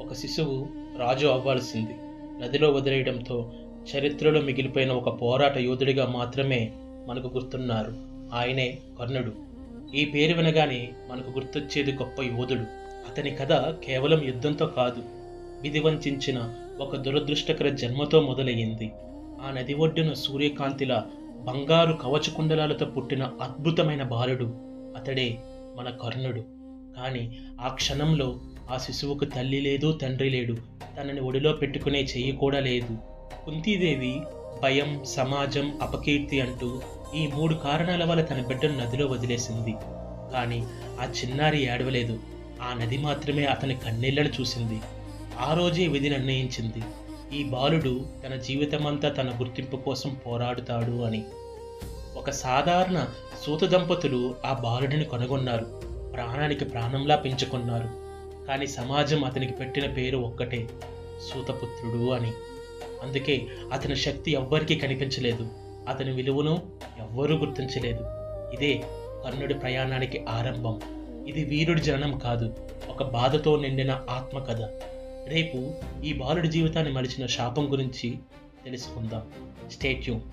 ఒక శిశువు రాజు అవ్వాల్సింది. నదిలో వదిలేయడంతో చరిత్రలో మిగిలిపోయిన ఒక పోరాట యోధుడిగా మాత్రమే మనకు గుర్తున్నారు. ఆయనే కర్ణుడు. ఈ పేరు వినగానే మనకు గుర్తొచ్చేది గొప్ప యోధుడు. అతని కథ కేవలం యుద్ధంతో కాదు, విధి వంచిన ఒక దురదృష్టకర జన్మతో మొదలయ్యింది. ఆ నది ఒడ్డున సూర్యకాంతిలా బంగారు కవచకుండలాలతో పుట్టిన అద్భుతమైన బాలుడు అతడే మన కర్ణుడు. కానీ ఆ క్షణంలో ఆ శిశువుకు తల్లి లేదు, తండ్రి లేడు, తనని ఒడిలో పెట్టుకునే చెయ్యి కూడా లేదు. కుంతీదేవి భయం, సమాజం, అపకీర్తి అంటూ ఈ 3 కారణాల వల్ల తన బిడ్డను నదిలో వదిలేసింది. కానీ ఆ చిన్నారి ఏడవలేదు. ఆ నది మాత్రమే అతని కన్నీళ్లను చూసింది. ఆ రోజే విధి నిర్ణయించింది, ఈ బాలుడు తన జీవితమంతా తన గుర్తింపు కోసం పోరాడుతాడు అని. ఒక సాధారణ సూత దంపతులు ఆ బాలుడిని కనుగొన్నారు, ప్రాణానికి ప్రాణంలా పెంచుకున్నారు. కానీ సమాజం అతనికి పెట్టిన పేరు ఒక్కటే, సూతపుత్రుడు అని. అందుకే అతని శక్తి ఎవ్వరికీ కనిపించలేదు, అతని విలువను ఎవ్వరూ గుర్తించలేదు. ఇదే కర్ణుడి ప్రయాణానికి ఆరంభం. ఇది వీరుడి జననం కాదు, ఒక బాధతో నిండిన ఆత్మకథ. రేపు ఈ బాలుడి జీవితాన్ని మలిచిన శాపం గురించి తెలుసుకుందాం. Stay tune.